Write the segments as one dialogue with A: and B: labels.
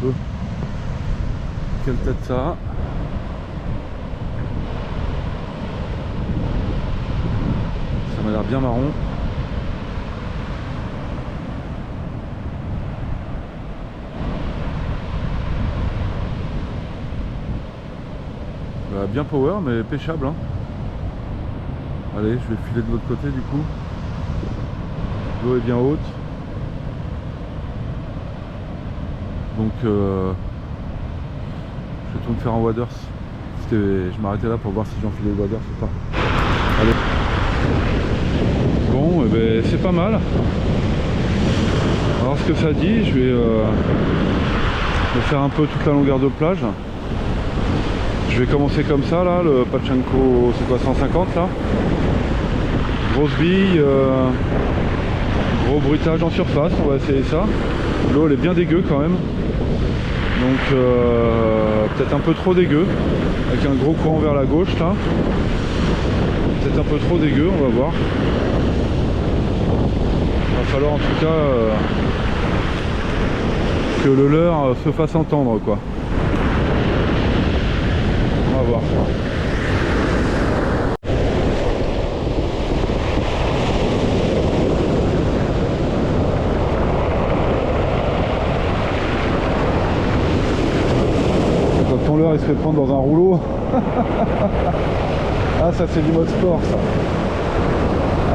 A: peu quelle tête ça a. Ça m'a l'air bien marron. Bah, bien power mais pêchable hein. Allez, je vais filer de l'autre côté du coup. L'eau est bien haute. Donc je vais tout me faire en waders. Je m'arrêtais là pour voir si j'enfilais le waders ou pas. Allez. Bon, eh ben, c'est pas mal. Alors ce que ça dit, je vais faire un peu toute la longueur de plage. Je vais commencer comme ça là, le Pachenko, c'est quoi, 150 là. Grosse bille, gros bruitage en surface, on va essayer ça. L'eau elle est bien dégueu quand même. Donc peut-être un peu trop dégueu. Avec un gros courant vers la gauche là. Peut-être un peu trop dégueu, on va voir. Il va falloir en tout cas que le leurre se fasse entendre quoi. On va voir. Quand ton leurre il se fait prendre dans un rouleau. Ah ça c'est du mode sport ça.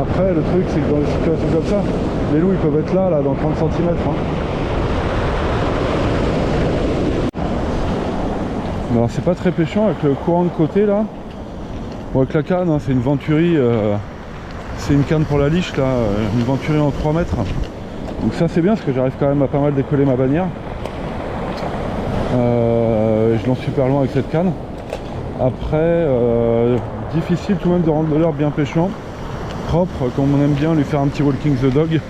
A: Après le truc c'est que dans des situations comme ça, les loups ils peuvent être là dans 30 cm hein. Alors c'est pas très pêchant avec le courant de côté là. Bon avec la canne, hein, c'est une Venturi, c'est une canne pour la liche là, une Venturi en 3 mètres. Donc ça c'est bien parce que j'arrive quand même à pas mal décoller ma bannière. Je lance super loin avec cette canne. Après, difficile tout de même de rendre le leurre bien pêchant, propre, comme on aime bien lui faire un petit walking the dog.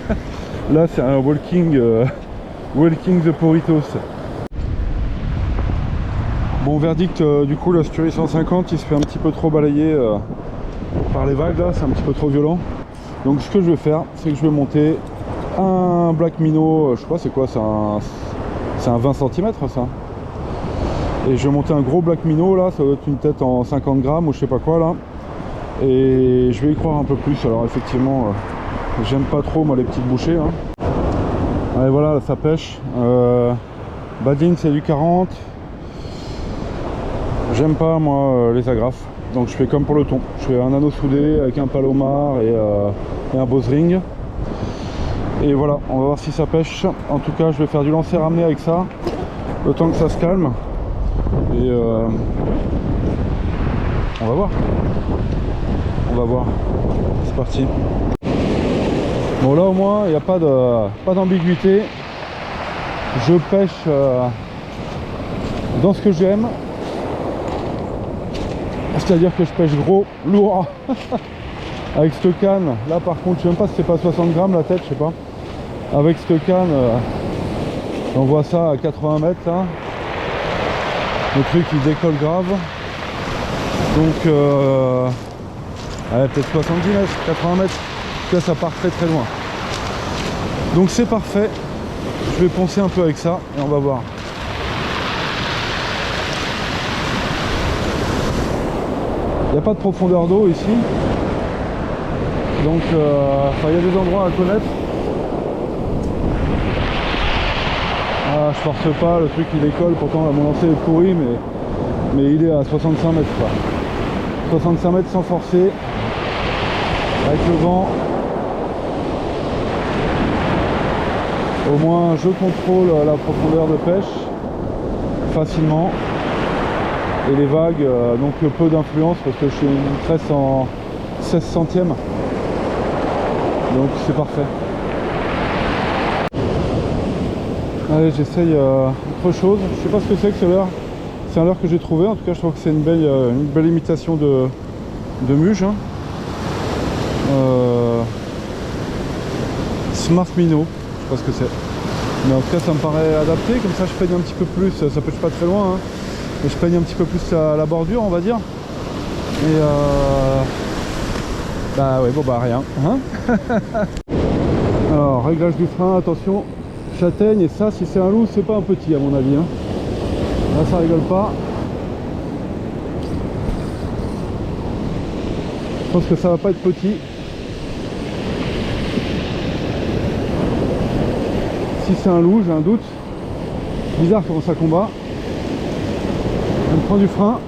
A: Là c'est un walking the Poritos. Bon verdict du coup la Stury 150 il se fait un petit peu trop balayer par les vagues là, c'est un petit peu trop violent. Donc ce que je vais faire c'est que je vais monter un Black Minnow, je sais pas c'est quoi, c'est un 20 cm ça. Et je vais monter un gros Black Minnow là, ça doit être une tête en 50 grammes ou je sais pas quoi là. Et je vais y croire un peu plus, alors effectivement j'aime pas trop moi les petites bouchées hein. Allez voilà ça pêche, Badin c'est du 40. J'aime pas moi les agrafes, donc je fais comme pour le thon. Je fais un anneau soudé avec un palomar et un Bose ring. Et voilà, on va voir si ça pêche. En tout cas je vais faire du lancer ramené avec ça, le temps que ça se calme. Et on va voir. On va voir. C'est parti. Bon là au moins il n'y a pas d'ambiguïté. Je pêche dans ce que j'aime. C'est-à-dire que je pêche gros, lourd. Avec cette canne, là par contre je sais même pas si c'est pas 60 grammes la tête, je sais pas. Avec cette canne, on voit ça à 80 mètres là. Le truc il décolle grave. Donc ouais, peut-être 70 mètres, 80 mètres. En tout cas ça part très très loin. Donc c'est parfait. Je vais poncer un peu avec ça et on va voir. Il n'y a pas de profondeur d'eau ici. Donc il y a des endroits à connaître. Ah, je force pas, le truc il décolle, pourtant mon lancer est pourri, mais il est à 65 mètres quoi. 65 mètres sans forcer, avec le vent. Au moins je contrôle la profondeur de pêche facilement. Et les vagues, donc peu d'influence parce que je suis une tresse en 16 centièmes. Donc c'est parfait. Allez, j'essaye autre chose. Je sais pas ce que c'est que ce leurre. C'est un leurre que j'ai trouvé. En tout cas, je trouve que c'est une belle imitation de muge. Hein. Smart Minnow, je sais pas ce que c'est. Mais en tout cas, ça me paraît adapté. Comme ça, je peigne un petit peu plus. Ça pêche pas très loin. Hein. Mais je peigne un petit peu plus la bordure, on va dire. Et bah ouais, bon bah rien. Hein. Alors, réglage du frein, attention. châtaigne, et ça, si c'est un loup, c'est pas un petit à mon avis. Hein. Là, ça rigole pas. Je pense que ça va pas être petit. Si c'est un loup, j'ai un doute. Bizarre comment ça combat. Il me prend du frein.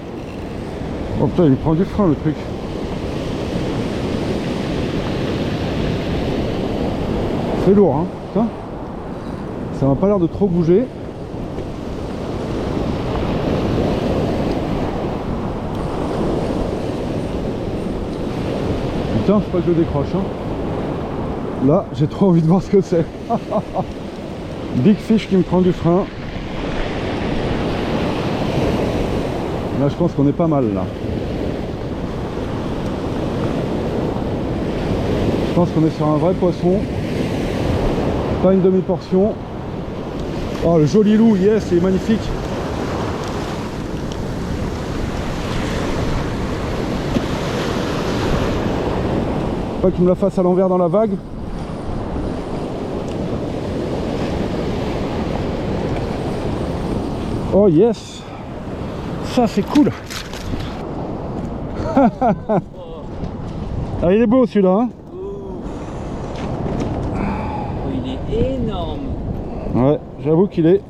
A: Oh putain, il me prend du frein le truc. C'est lourd, hein. Putain. Ça m'a pas l'air de trop bouger. Putain, faut pas que je le décroche. Hein. Là, j'ai trop envie de voir ce que c'est. Big fish qui me prend du frein. Là, je pense qu'on est pas mal là. Je pense qu'on est sur un vrai poisson. Pas une demi-portion. Oh, le joli loup, yes, il est magnifique. Pas qu'il me la fasse à l'envers dans la vague. Oh yes. Ça c'est cool. Ah, il est beau celui-là hein.
B: Oh, il est énorme.
A: Ouais, j'avoue qu'il est...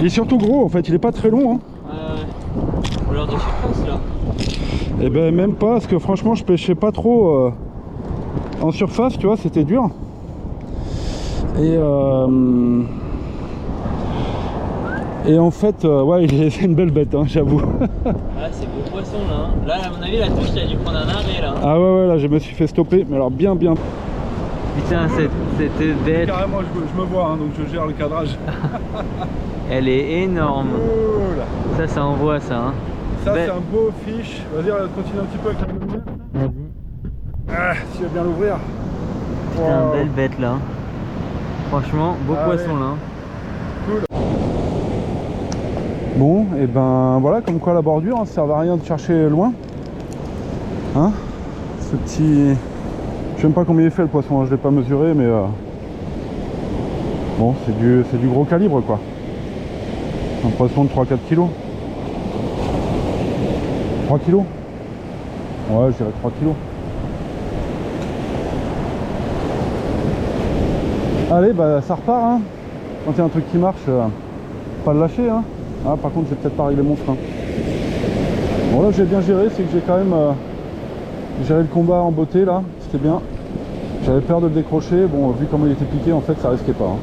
A: Il est surtout gros en fait, il est pas très long hein.
B: Couleur de surface là.
A: Et ben même pas, parce que franchement je pêchais pas trop en surface, tu vois, c'était dur. Et en fait, ouais, c'est une belle bête, hein, j'avoue.
B: Ah, c'est beau poisson là. Hein. Là, à mon avis, la touche, t'as dû prendre un arrêt là.
A: Ah ouais, là, je me suis fait stopper, mais alors bien.
B: Putain, cette bête.
A: Carrément, je me vois, hein, donc je gère le cadrage.
B: Elle est énorme.
A: Cool.
B: Ça envoie ça. Hein.
A: Ça, c'est un beau fiche. Vas-y, continue un petit peu avec la lumière. Ah, si je vais bien l'ouvrir.
B: Putain, belle bête là. Franchement, beau poisson là.
A: Cool. Bon, et ben voilà, comme quoi la bordure, hein, ça sert à rien de chercher loin. Hein, ce petit... Je sais même pas combien il fait le poisson, hein, je l'ai pas mesuré, mais bon, c'est du gros calibre quoi. Un poisson de 3-4 kilos. 3 kilos. Ouais, je dirais 3 kilos. Allez, bah ça repart, hein. Quand il y a un truc qui marche, pas le lâcher, hein. Ah, par contre, j'ai peut-être pas réglé mon frein. Bon, là, j'ai bien géré, c'est que j'ai quand même géré le combat en beauté, là. C'était bien. J'avais peur de le décrocher. Bon, vu comment il était piqué, en fait, ça risquait pas. Hein.